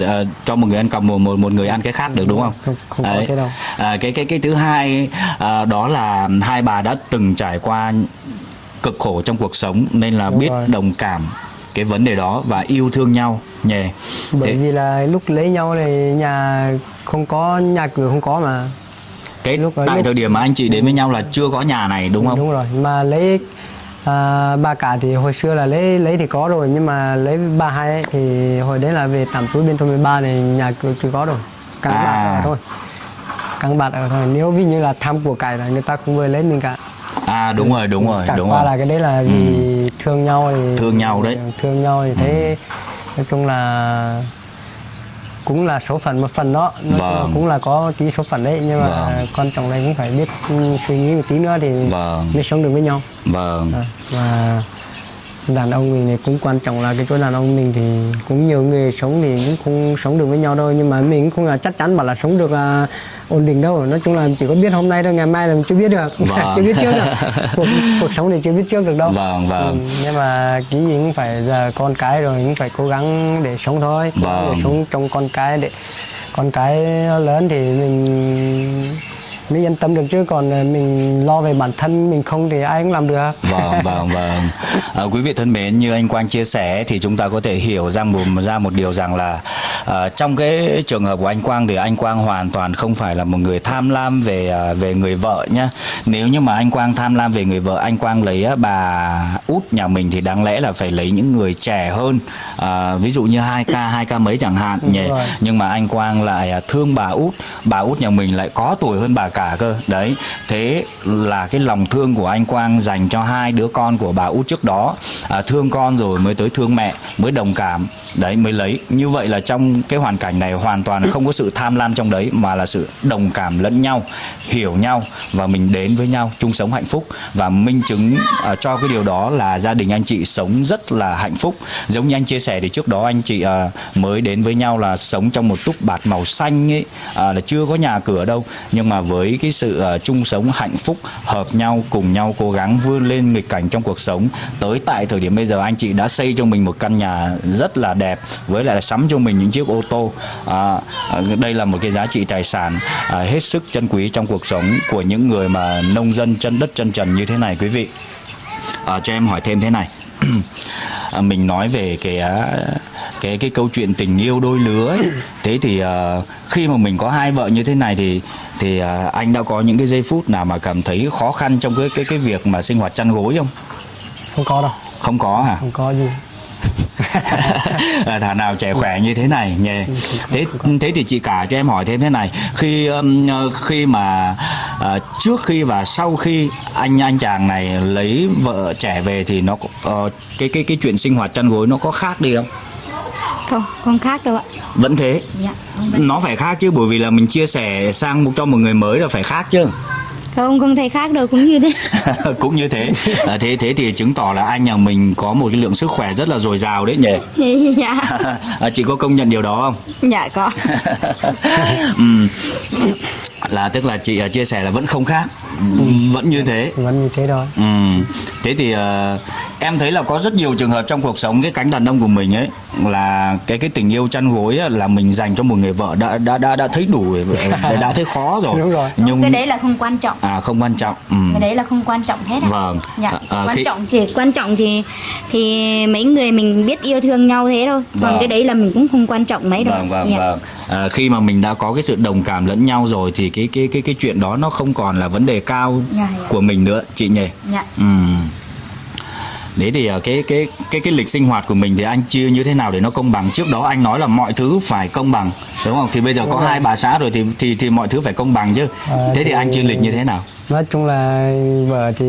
cho một người ăn còng, một người ăn cái khác được, đúng không? Không có thế đâu. Cái thứ hai đó là hai bà đã từng trải qua cực khổ trong cuộc sống nên là biết đồng cảm cái vấn đề đó và yêu thương nhau nhỉ. Bởi vì là lúc lấy nhau thì nhà không có, nhà cửa không có mà. Cái tại thời điểm mà anh chị đến với nhau là chưa có nhà này, đúng không? Đúng rồi. Mà lấy bà cả thì hồi xưa là lấy thì có rồi, nhưng mà lấy bà hai ấy, thì hồi đấy là về tạm trú bên thôn 13 này, nhà cửa chưa có rồi, căng bạt ở thôi, căng bạt ở thôi. Nếu ví như là tham của cải là người ta không vừa lấy mình cả. Đúng rồi. Chẳng qua là cái đấy là vì thương nhau thì thương nhau thì thế. Nói chung là cũng là số phận một phần đó. Cũng là có tí số phận đấy, nhưng mà quan trọng là cũng phải biết suy nghĩ một tí nữa thì mới sống được với nhau. Và đàn ông mình thì cũng quan trọng là cái chỗ đàn ông mình thì cũng nhiều người sống thì cũng không sống được với nhau đâu, nhưng mà mình cũng không là chắc chắn bảo là sống được ổn định đâu. Nói chung là chỉ có biết hôm nay thôi, ngày mai là mình chưa biết được. Chưa biết trước được. Cuộc sống thì chưa biết trước được đâu. Nhưng mà cái gì cũng phải, giờ con cái rồi cũng phải cố gắng để sống thôi. Để sống trong con cái, để con cái lớn thì mình mới yên tâm được, chứ còn mình lo về bản thân mình không thì ai cũng làm được. Quý vị thân mến, như anh Quang chia sẻ thì chúng ta có thể hiểu ra một điều rằng là trong cái trường hợp của anh Quang thì anh Quang hoàn toàn không phải là một người tham lam về người vợ nhá. Nếu như mà anh Quang tham lam về người vợ, anh Quang lấy bà út nhà mình thì đáng lẽ là phải lấy những người trẻ hơn, ví dụ như 2K mấy chẳng hạn nhỉ. Nhưng mà anh Quang lại thương bà út nhà mình lại có tuổi hơn bà cả cơ. Đấy, thế là cái lòng thương của anh Quang dành cho hai đứa con của bà út trước đó, thương con rồi mới tới thương mẹ, mới đồng cảm, đấy mới lấy. Như vậy là trong cái hoàn cảnh này hoàn toàn không có sự tham lam trong đấy, mà là sự đồng cảm lẫn nhau, hiểu nhau và mình đến với nhau chung sống hạnh phúc. Và minh chứng cho cái điều đó là gia đình anh chị sống rất là hạnh phúc. Giống như anh chia sẻ thì trước đó anh chị mới đến với nhau là sống trong một túp bạt màu xanh ấy, là chưa có nhà cửa đâu, nhưng mà với cái sự chung sống hạnh phúc, hợp nhau, cùng nhau cố gắng vươn lên nghịch cảnh trong cuộc sống, tới tại thời điểm bây giờ anh chị đã xây cho mình một căn nhà rất là đẹp, với lại là sắm cho mình những chiếc ô tô. Đây là một cái giá trị tài sản hết sức trân quý trong cuộc sống của những người mà nông dân chân đất chân trần như thế này quý vị. Cho em hỏi thêm thế này. Mình nói về cái câu chuyện tình yêu đôi lứa ấy. Thế thì khi mà mình có hai vợ như thế này thì anh đã có những cái giây phút nào mà cảm thấy khó khăn trong cái việc mà sinh hoạt chăn gối không? Không có đâu. Không có hả? Không có gì. Thảo nào trẻ khỏe như thế này nhỉ. Thế thì chị cả cho em hỏi thêm thế này, khi mà trước khi và sau khi anh chàng này lấy vợ trẻ về thì nó cái chuyện sinh hoạt chăn gối nó có khác đi không? Không khác đâu ạ. Vẫn thế? Nó phải khác chứ, bởi vì là mình chia sẻ sang cho một người mới là phải khác chứ. Không thấy khác đâu, cũng như thế. Cũng như thế. Thế thì chứng tỏ là anh nhà mình có một cái lượng sức khỏe rất là dồi dào đấy nhỉ. Dạ. Chị có công nhận điều đó không? Dạ có. Là tức là chị chia sẻ là vẫn không khác, vẫn như thế. Vẫn như thế thôi. Thế thì em thấy là có rất nhiều trường hợp trong cuộc sống cái cánh đàn ông của mình ấy là cái tình yêu chăn gối á, là mình dành cho một người vợ đã thấy đủ, đã thấy khó rồi. Đúng rồi. Nhưng Cái đấy là không quan trọng. không quan trọng. Cái đấy là không quan trọng hết. Vâng. Dạ. Quan trọng thì mấy người mình biết yêu thương nhau thế thôi. Còn Vâng. cái đấy là mình cũng không quan trọng mấy đâu. Vâng. Dạ. Khi mà mình đã có cái sự đồng cảm lẫn nhau rồi thì cái chuyện đó nó không còn là vấn đề cao Dạ. của mình nữa chị nhỉ. Dạ. Đấy thì cái lịch sinh hoạt của mình thì anh chia như thế nào để nó công bằng? Trước đó anh nói là mọi thứ phải công bằng, đúng không? Thì bây giờ có hai bà xã rồi thì mọi thứ phải công bằng chứ. Thế thì anh chia lịch như thế nào? Nói chung là vợ thì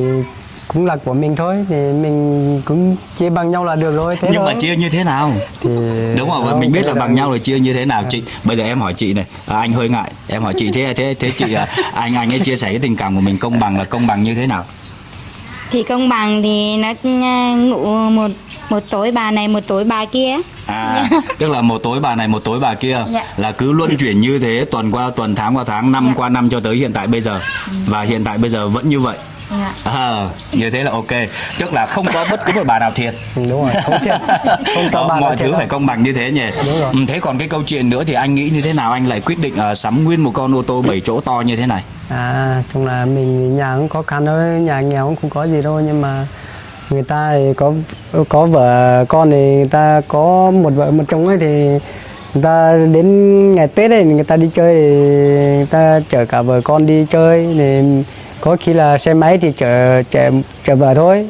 cũng là của mình thôi, thì mình cũng chia bằng nhau là được rồi. Thế Nhưng thôi. mà chia như thế nào? Thì Đúng rồi, mình biết là bằng nhau rồi, chia như thế nào chị? Bây giờ em hỏi chị này, anh hơi ngại, em hỏi chị thế chị anh ấy chia sẻ cái tình cảm của mình công bằng là công bằng như thế nào? Thì công bằng thì nó ngủ một tối bà này một tối bà kia. Tức là một tối bà này một tối bà kia. Dạ. Là cứ luân chuyển như thế, tuần qua tuần, tháng qua tháng, năm qua năm cho tới hiện tại bây giờ. Và hiện tại bây giờ vẫn như vậy. Dạ. Như thế là ok. Tức là không có bất cứ một bà nào thiệt. đúng rồi, không thiệt. Không có bà nào Mọi thiệt thứ đâu. phải công bằng như thế nhỉ. Đúng rồi. Thế còn cái câu chuyện nữa thì anh nghĩ như thế nào anh lại quyết định sắm nguyên một con ô tô 7 chỗ to như thế này? Chung là mình nhà cũng khó khăn thôi, nhà nghèo cũng không có gì đâu, nhưng mà người ta thì có vợ con thì người ta có một vợ một chồng ấy, thì người ta đến ngày Tết ấy người ta đi chơi thì người ta chở cả vợ con đi chơi, thì có khi là xe máy thì chở vợ thôi.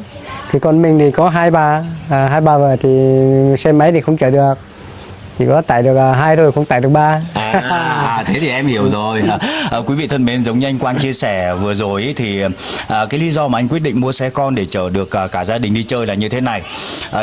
Thì còn mình thì có hai bà vợ thì xe máy thì không chở được, chỉ có tải được 2 thôi, không tải được 3. Thế thì em hiểu rồi. Quý vị thân mến, giống như anh Quang chia sẻ vừa rồi ý, thì cái lý do mà anh quyết định mua xe con để chở được cả gia đình đi chơi là như thế này.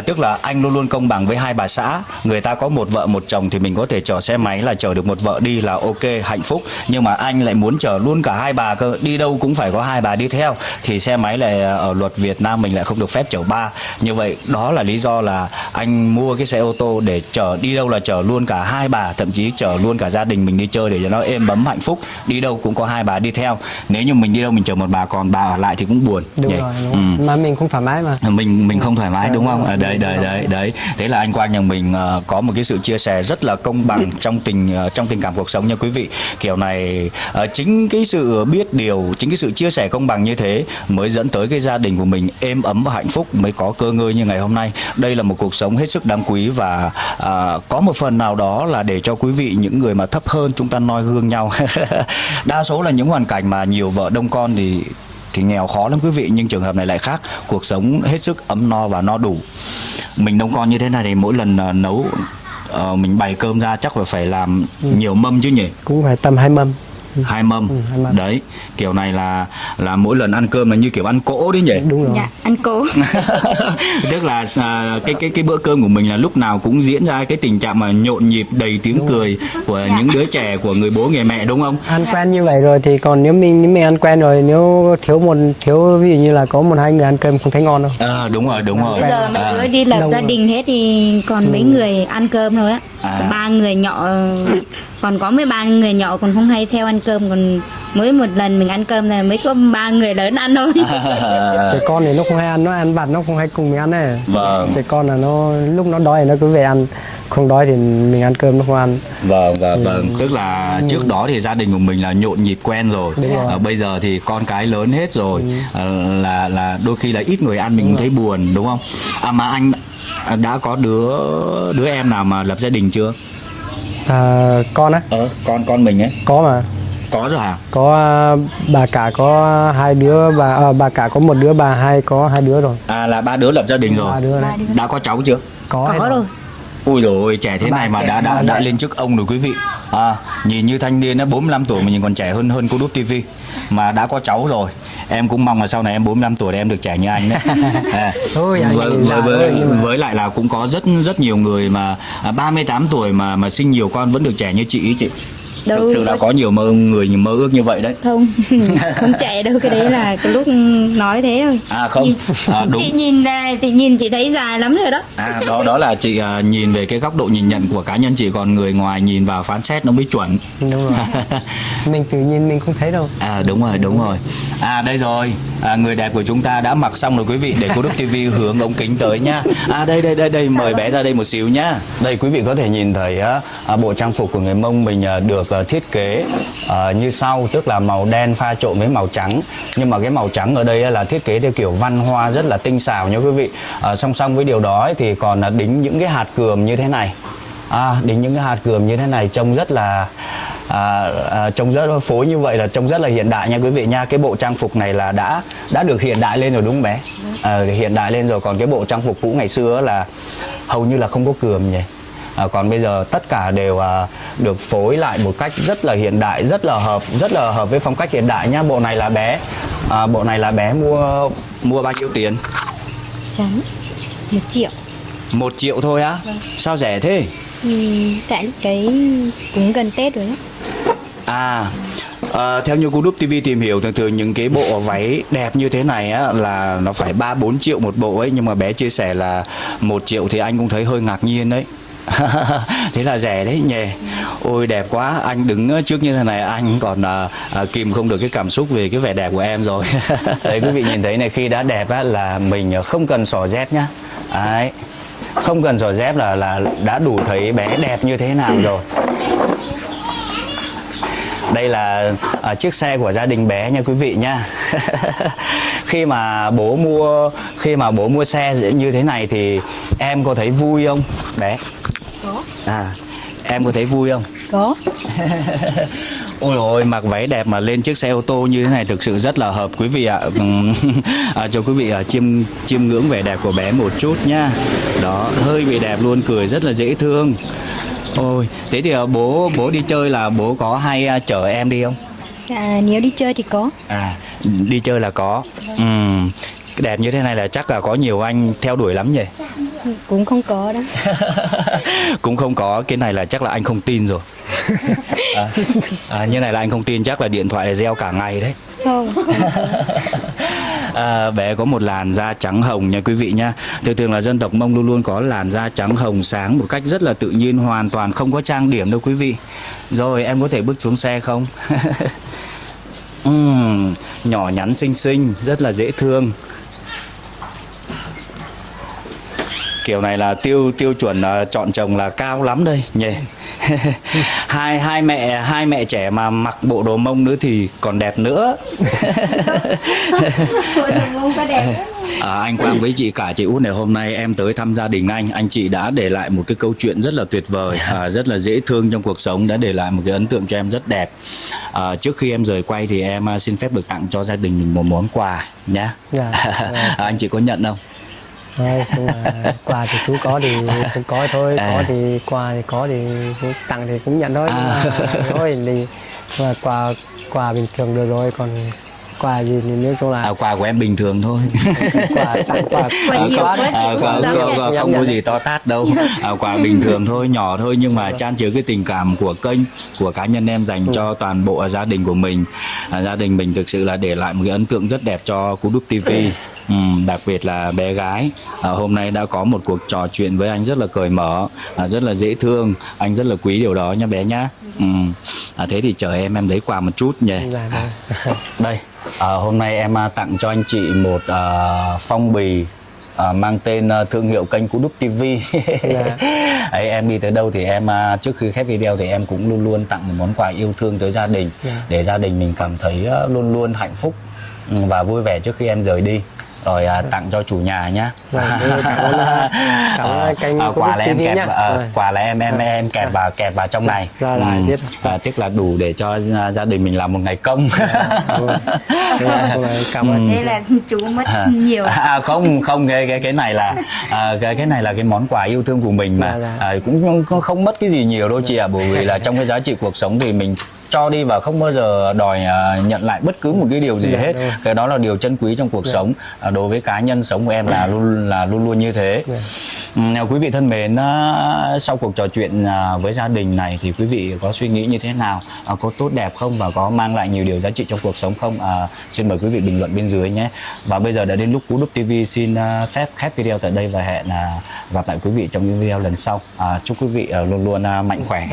Tức là anh luôn luôn công bằng với hai bà xã. Người ta có một vợ một chồng thì mình có thể chở xe máy là chở được một vợ đi là ok, hạnh phúc. Nhưng mà anh lại muốn chở luôn cả hai bà cơ, đi đâu cũng phải có hai bà đi theo. Thì xe máy lại ở luật Việt Nam mình lại không được phép chở 3. Như vậy đó là lý do là anh mua cái xe ô tô để chở đi đâu là chở luôn cả hai bà, thậm chí chở luôn cả gia đình mình đi chơi để cho nó êm ấm hạnh phúc. Đi đâu cũng có hai bà đi theo. Nếu như mình đi đâu mình chở một bà còn bà ở lại thì cũng buồn. Đúng rồi, đúng rồi. Mà mình không thoải mái mà. Mình không thoải mái đúng không? Đấy. Thế là anh Quang nhà mình có một cái sự chia sẻ rất là công bằng trong tình cảm cuộc sống nha quý vị. Kiểu này chính cái sự biết điều, chính cái sự chia sẻ công bằng như thế mới dẫn tới cái gia đình của mình êm ấm và hạnh phúc, mới có cơ ngơi như ngày hôm nay. Đây là một cuộc sống hết sức đáng quý và có một phần nào đó là để cho quý vị những người mà thấp hơn chúng ta noi gương nhau. Đa số là những hoàn cảnh mà nhiều vợ đông con thì nghèo khó lắm quý vị, nhưng trường hợp này lại khác, cuộc sống hết sức ấm no và no đủ. Mình đông con như thế này thì mỗi lần nấu mình bày cơm ra chắc phải làm nhiều mâm chứ nhỉ? Cũng phải tầm 2 mâm. 2 mâm. 2 mâm. Đấy, kiểu này là mỗi lần ăn cơm là như kiểu ăn cỗ đấy nhỉ? Đúng rồi. Dạ, ăn cố. Tức là cái bữa cơm của mình là lúc nào cũng diễn ra cái tình trạng mà nhộn nhịp đầy tiếng cười của những đứa trẻ, của người bố người mẹ đúng không? Ăn quen như vậy rồi thì còn nếu mình ăn quen rồi, nếu thiếu ví dụ như là có 1-2 người ăn cơm không thấy ngon đâu. Đúng rồi. Bây giờ mấy đứa đi lập gia đình hết thì còn mấy người ăn cơm rồi á. 3 người nhỏ, còn có 13 người nhỏ còn không hay theo ăn cơm, còn mới một lần mình ăn cơm này mới có 3 người lớn ăn thôi. Trẻ con thì nó không hay ăn, nó ăn vặt, nó không hay cùng mình ăn này. Vâng. Trẻ con là nó lúc nó đói thì nó cứ về ăn, không đói thì mình ăn cơm nó không ăn. Vâng. Tức là trước đó thì gia đình của mình là nhộn nhịp quen rồi. Bây giờ thì con cái lớn hết rồi, là đôi khi là ít người ăn mình cũng thấy buồn đúng không? Mà anh đã có đứa em nào mà lập gia đình chưa? Con á? Con mình ấy. Có mà. Có rồi hả? Có bà cả có 2 đứa, bà cả có 1 đứa, bà hai có 2 đứa rồi. Là 3 đứa lập gia đình rồi. 3 đứa đấy. Đã có cháu chưa? Có rồi. Ui dồi ôi, trẻ thế này mà đã lên chức ông rồi quý vị. Nhìn như thanh niên 45 tuổi mà nhìn còn trẻ hơn cô Đút TV, mà đã có cháu rồi. Em cũng mong là sau này em 45 tuổi em được trẻ như anh đấy. Với lại là cũng có rất nhiều người mà 38 tuổi mà sinh nhiều con vẫn được trẻ như chị ý chị. đâu Thực sự là có nhiều người mơ ước như vậy đấy. không không chạy đâu, cái đấy là cái lúc nói thế thôi. À không, Nhìn, đúng. chị nhìn đây thì nhìn chị thấy dài lắm rồi đó. Đó là chị nhìn về cái góc độ nhìn nhận của cá nhân chị, còn người ngoài nhìn vào phán xét nó mới chuẩn. Đúng rồi. Mình tự nhiên mình không thấy đâu. Đúng rồi. Đây rồi, người đẹp của chúng ta đã mặc xong rồi quý vị, để Cô Đúc TV hướng ống kính tới nhá. Đây, mời bé ra đây một xíu nhá. Đây quý vị có thể nhìn thấy bộ trang phục của người Mông mình được thiết kế như sau, tức là màu đen pha trộn với màu trắng. Nhưng mà cái màu trắng ở đây là thiết kế theo kiểu văn hoa rất là tinh xảo nha quý vị. Song song với điều đó thì còn đính những cái hạt cườm như thế này. Đính những cái hạt cườm như thế này trông rất là trông rất phối, như vậy là trông rất là hiện đại nha quý vị nha. Cái bộ trang phục này là đã được hiện đại lên rồi đúng không bé? Hiện đại lên rồi, còn cái bộ trang phục cũ ngày xưa là hầu như là không có cườm nhỉ. Còn bây giờ tất cả đều được phối lại một cách rất là hiện đại, rất là hợp với phong cách hiện đại nhá. Bộ này là bé mua bao nhiêu tiền? Chán 1 triệu. 1 triệu thôi á? Sao rẻ thế? Tại lúc đấy cũng gần Tết rồi đó. Theo như Cô Đúc TV tìm hiểu, thường những cái bộ váy đẹp như thế này á là nó phải 3-4 triệu một bộ ấy, nhưng mà bé chia sẻ là 1 triệu thì anh cũng thấy hơi ngạc nhiên đấy. Thế là rẻ đấy nhỉ. Ôi đẹp quá, anh đứng trước như thế này anh còn kìm không được cái cảm xúc về cái vẻ đẹp của em rồi. Đấy quý vị nhìn thấy này, khi đã đẹp á là mình không cần xỏ dép nhá. Đấy, không cần xỏ dép là đã đủ thấy bé đẹp như thế nào rồi. Đây là chiếc xe của gia đình bé nha quý vị nha. Khi mà bố mua xe như thế này thì em có thấy vui không bé? Có. Em có thấy vui không? Có. Ôi ôi, mặc váy đẹp mà lên chiếc xe ô tô như thế này thực sự rất là hợp quý vị ạ. Cho quý vị chiêm ngưỡng vẻ đẹp của bé một chút nhá. Đó, hơi bị đẹp luôn, cười rất là dễ thương. Ôi, thế thì bố đi chơi là bố có hay chở em đi không? Nếu đi chơi thì có. Đi chơi là có. Đẹp như thế này là chắc là có nhiều anh theo đuổi lắm nhỉ? Cũng không có đó. Cũng không có, cái này là chắc là anh không tin rồi. Như này là anh không tin, chắc là điện thoại là reo cả ngày đấy. Không. Bé có một làn da trắng hồng nha quý vị nha. Thường là dân tộc Mông luôn luôn có làn da trắng hồng sáng một cách rất là tự nhiên, hoàn toàn không có trang điểm đâu quý vị. Rồi em có thể bước xuống xe không? Nhỏ nhắn xinh xinh, rất là dễ thương. Kiểu này là tiêu chuẩn chọn chồng là cao lắm đây nhỉ. hai mẹ trẻ mà mặc bộ đồ Mông nữa thì còn đẹp nữa. Bộ đồ Mông có đẹp. Anh Quang với chị cả chị Út này, hôm nay em tới thăm gia đình anh chị đã để lại một cái câu chuyện rất là tuyệt vời, rất là dễ thương trong cuộc sống, đã để lại một cái ấn tượng cho em rất đẹp. Trước khi em rời quay thì em xin phép được tặng cho gia đình mình một món quà nhá. Anh chị có nhận không? Quà thì chú có thì cũng có thôi, có thì quà thì có thì tặng thì cũng nhận thôi. Thôi thì quà bình thường được rồi, còn quà gì thì nếu chung là quà của em bình thường thôi. quà không có gì to tát đâu. Quà bình thường thôi, nhỏ thôi, nhưng mà chan chứa cái tình cảm của kênh, của cá nhân em dành cho toàn bộ gia đình của mình. Gia đình mình thực sự là để lại một cái ấn tượng rất đẹp cho Cô Đúc TV. Đặc biệt là bé gái hôm nay đã có một cuộc trò chuyện với anh rất là cởi mở, rất là dễ thương. Anh rất là quý điều đó nha bé nhá. Thế thì chờ em lấy quà một chút nhỉ. Đây, hôm nay em tặng cho anh chị một phong bì mang tên thương hiệu kênh Cô Đúc TV. Ấy, em đi tới đâu thì em trước khi khép video thì em cũng luôn luôn tặng một món quà yêu thương tới gia đình, để gia đình mình cảm thấy luôn luôn hạnh phúc và vui vẻ trước khi em rời đi. Rồi tặng cho chủ nhà nhá. Quà là em kẹp quà là em kẹp vào trong này. Tức là đủ để cho gia đình mình làm một ngày công. Cảm ơn. Đây là chú mất nhiều. Không, cái này là cái này là cái món quà yêu thương của mình mà. Cũng không mất cái gì nhiều đâu chị ạ, bởi vì là trong cái giá trị cuộc sống thì mình cho đi và không bao giờ đòi nhận lại bất cứ một cái điều gì hết. Cái đó là điều chân quý trong cuộc sống. Đối với cá nhân sống của em là luôn luôn như thế. Nếu quý vị thân mến, sau cuộc trò chuyện với gia đình này thì quý vị có suy nghĩ như thế nào? Có tốt đẹp không và có mang lại nhiều điều giá trị trong cuộc sống không? Xin mời quý vị bình luận bên dưới nhé. Và bây giờ đã đến lúc Cú Đúc TV xin phép khép video tại đây và hẹn gặp lại quý vị trong những video lần sau. Chúc quý vị luôn luôn mạnh khỏe.